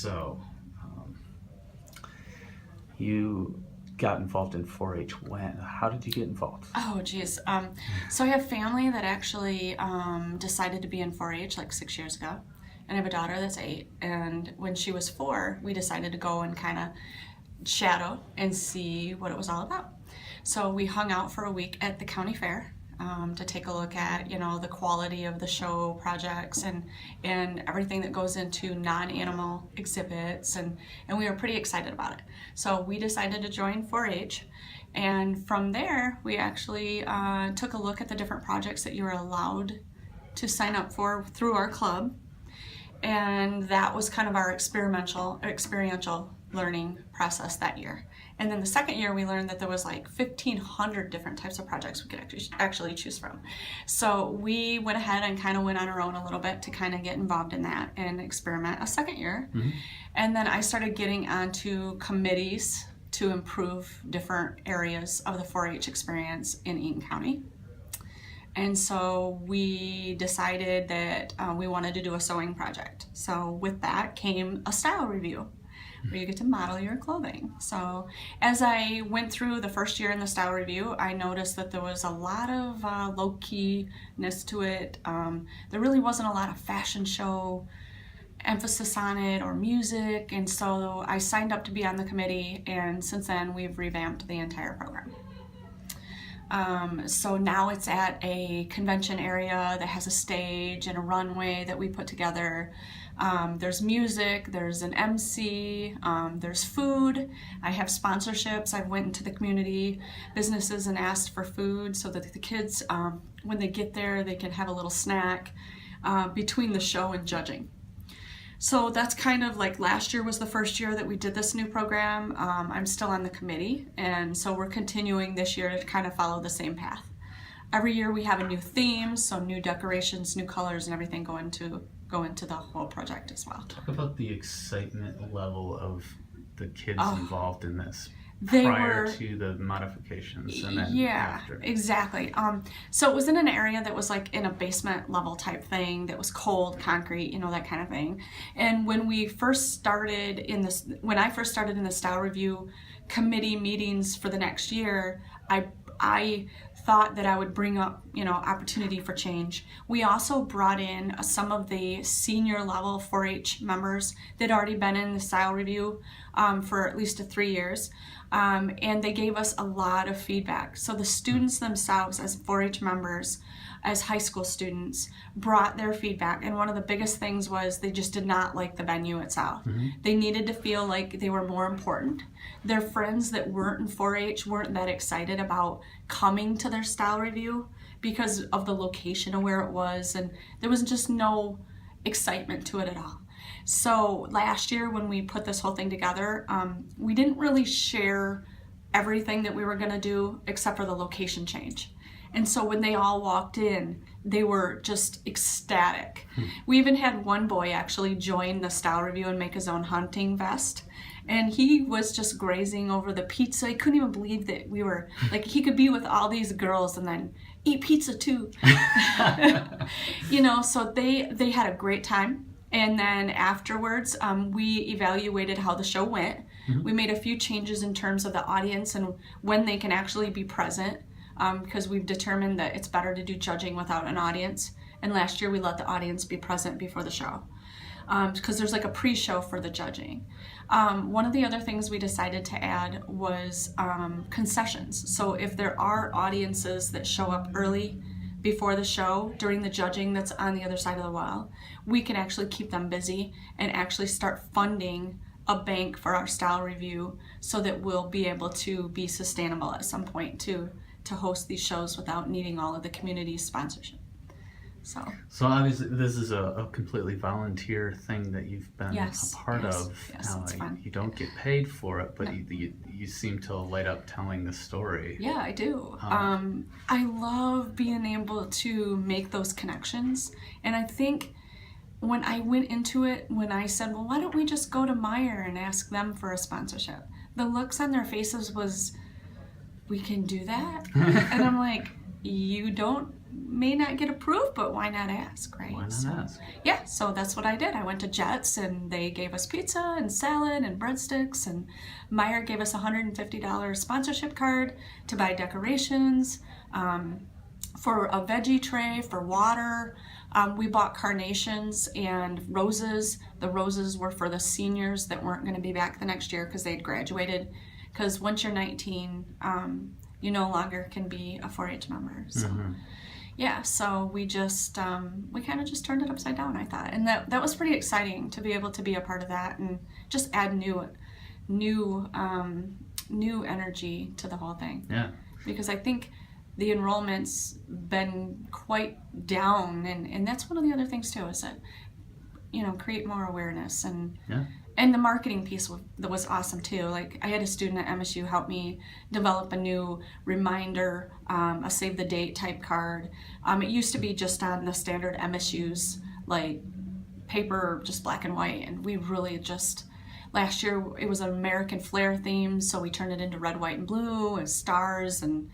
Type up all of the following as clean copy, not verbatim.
So, you got involved in 4-H when? How did you get involved? Oh, geez. So I have family that actually decided to be in 4-H like 6 years ago. And I have a daughter that's 8. And when she was 4, we decided to go and kind of shadow and see what it was all about. So we hung out for a week at the county fair to take a look at, the quality of the show projects and everything that goes into non-animal exhibits, and we were pretty excited about it. So we decided to join 4-H, and from there we actually took a look at the different projects that you were allowed to sign up for through our club, and that was kind of our experiential learning process that year. And then the second year we learned that there was like 1,500 different types of projects we could actually choose from. So we went ahead and kind of went on our own a little bit to kind of get involved in that and experiment a second year. Mm-hmm. And then I started getting onto committees to improve different areas of the 4-H experience in Eaton County. And so we decided that we wanted to do a sewing project. So with that came a style review, where you get to model your clothing. So as I went through the first year in the style review, I noticed that there was a lot of low-keyness to it. There really wasn't a lot of fashion show emphasis on it or music, and so I signed up to be on the committee, and since then we've revamped the entire program. So now it's at a convention area that has a stage and a runway that we put together. There's music, there's an MC, there's food. I have sponsorships. I went into the community businesses and asked for food so that the kids, when they get there, they can have a little snack between the show and judging. So that's kind of like last year was the first year that we did this new program. I'm still on the committee, and so we're continuing this year to kind of follow the same path. Every year we have a new theme, so new decorations, new colors, and everything go into the whole project as well. Talk about the excitement level of the kids involved in this. They prior were, to the modifications and then after. Exactly. So it was in an area that was like in a basement level type thing that was cold, concrete, that kind of thing. And when I first started in the style review committee meetings for the next year, I thought that I would bring up, opportunity for change. We also brought in some of the senior level 4-H members that had already been in the style review for at least 3 years. And they gave us a lot of feedback. So the students themselves as 4-H members, as high school students, brought their feedback. And one of the biggest things was they just did not like the venue itself. Mm-hmm. They needed to feel like they were more important. Their friends that weren't in 4-H weren't that excited about coming to their style review because of the location of where it was. And there was just no excitement to it at all. So last year when we put this whole thing together, we didn't really share everything that we were going to do except for the location change. And so when they all walked in, they were just ecstatic. We even had one boy actually join the style review and make his own hunting vest. And he was just grazing over the pizza. He couldn't even believe that we were, like, he could be with all these girls and then eat pizza too. So they had a great time. And then afterwards, we evaluated how the show went. Mm-hmm. We made a few changes in terms of the audience and when they can actually be present, because we've determined that it's better to do judging without an audience. And last year we let the audience be present before the show, because there's like a pre-show for the judging. One of the other things we decided to add was concessions. So if there are audiences that show up early before the show during the judging that's on the other side of the wall, we can actually keep them busy and actually start funding a bank for our style review so that we'll be able to be sustainable at some point to host these shows without needing all of the community sponsorship. So obviously this is a completely volunteer thing that you've been a part of. Yes, it's fun. You don't get paid for it, but you seem to light up telling the story. Yeah, I do. I love being able to make those connections. And I think when I went into it, when I said, well, why don't we just go to Meijer and ask them for a sponsorship? The looks on their faces was, we can do that? And I'm like, you don't may not get approved, but why not ask, right? Why not So, ask? yeah, so that's what I did. I went to Jets and they gave us pizza and salad and breadsticks, and Meyer gave us a $150 sponsorship card to buy decorations, for a veggie tray, for water. We bought carnations and roses. The roses were for the seniors that weren't going to be back the next year because they had graduated. Because once you're 19, you no longer can be a 4-H member. So, yeah, so we just, we kind of just turned it upside down, I thought. And that was pretty exciting to be able to be a part of that and just add new energy to the whole thing. Yeah. Because I think the enrollment's been quite down, and that's one of the other things too, is that, you know, create more awareness, and Yeah. and the marketing piece was awesome too. Like, I had a student at MSU help me develop a new reminder, a save the date type card. It used to be just on the standard MSU's like paper, just black and white, and we really just, last year it was an American flair theme, so we turned it into red, white, and blue and stars, and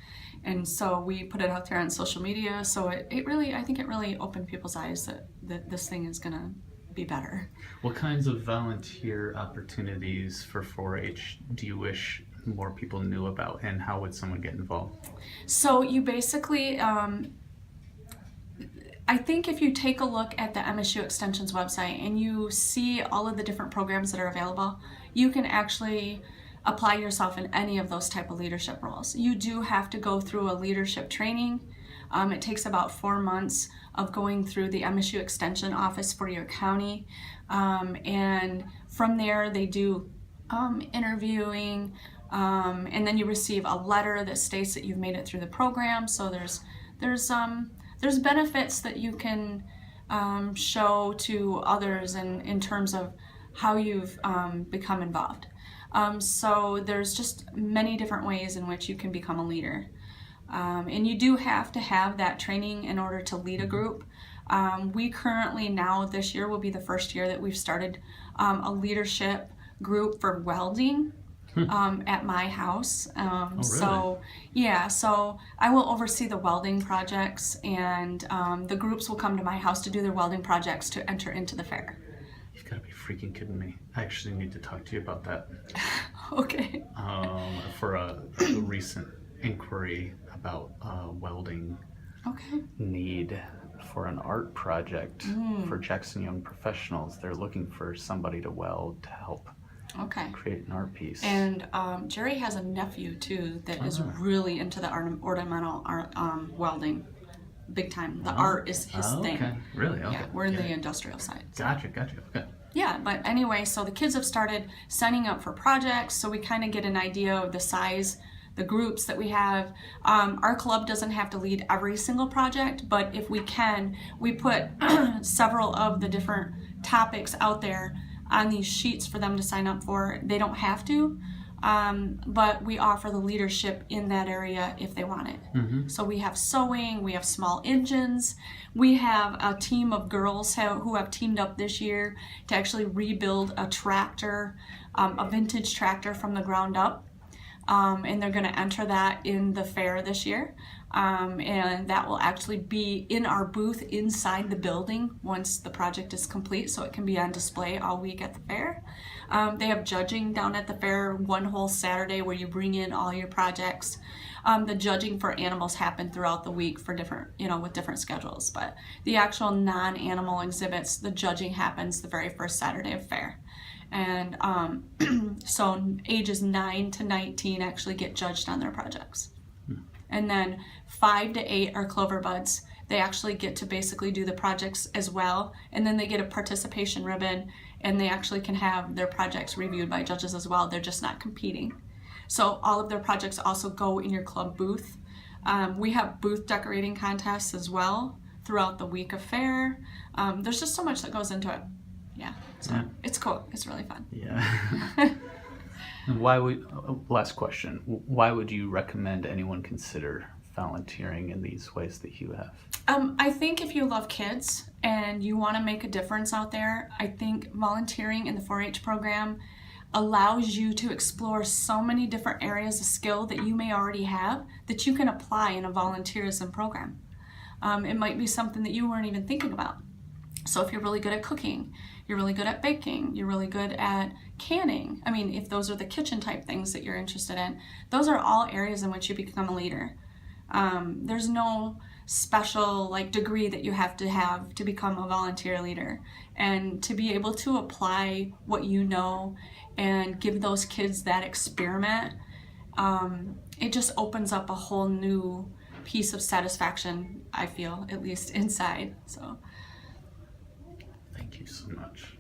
so we put it out there on social media. So it really, I think it really opened people's eyes that this thing is gonna be better. What kinds of volunteer opportunities for 4-H do you wish more people knew about, and how would someone get involved? So you basically, I think if you take a look at the MSU Extension's website and you see all of the different programs that are available, you can actually apply yourself in any of those type of leadership roles. You do have to go through a leadership training. It takes about 4 months of going through the MSU Extension office for your county. And from there they do interviewing, and then you receive a letter that states that you've made it through the program. So there's benefits that you can show to others in terms of how you've become involved. So there's just many different ways in which you can become a leader. And you do have to have that training in order to lead a group. We currently now, this year will be the first year that we've started a leadership group for welding at my house. Really? So yeah, so I will oversee the welding projects, and the groups will come to my house to do their welding projects to enter into the fair. You've got to be freaking kidding me. I actually need to talk to you about that. Okay. For a recent inquiry about welding Okay. need for an art project for Jackson Young professionals. They're looking for somebody to weld to help Okay. create an art piece. And Jerry has a nephew too that is really into the ornamental art, welding, big time. The art is his thing. Okay, really? Okay. Yeah, we're in the industrial side. So. Gotcha. Okay. Yeah, but anyway, so the kids have started signing up for projects, so we kind of get an idea of the size, the groups that we have. Our club doesn't have to lead every single project, but if we can, we put several of the different topics out there on these sheets for them to sign up for. They don't have to, but we offer the leadership in that area if they want it. So we have sewing, we have small engines, we have a team of girls who have teamed up this year to actually rebuild a tractor, a vintage tractor from the ground up. And they're going to enter that in the fair this year. And that will actually be in our booth inside the building once the project is complete, so it can be on display all week at the fair. They have judging down at the fair one whole Saturday where you bring in all your projects. The judging for animals happen throughout the week for different, with different schedules, but the actual non-animal exhibits, the judging happens the very first Saturday of fair. And so ages 9 to 19 actually get judged on their projects. And then 5 to 8 are clover buds. They actually get to basically do the projects as well. And then they get a participation ribbon, and they actually can have their projects reviewed by judges as well. They're just not competing. So all of their projects also go in your club booth. We have booth decorating contests as well throughout the week of fair. There's just so much that goes into it. Yeah, so it's cool. It's really fun. Yeah. And last question, why would you recommend anyone consider volunteering in these ways that you have? I think if you love kids and you want to make a difference out there, I think volunteering in the 4-H program allows you to explore so many different areas of skill that you may already have that you can apply in a volunteerism program. It might be something that you weren't even thinking about. So if you're really good at cooking, you're really good at baking, you're really good at canning, I mean, if those are the kitchen type things that you're interested in, those are all areas in which you become a leader. There's no special like degree that you have to become a volunteer leader, and to be able to apply what you know and give those kids that experiment, it just opens up a whole new piece of satisfaction, I feel, at least inside. So Thank you so much.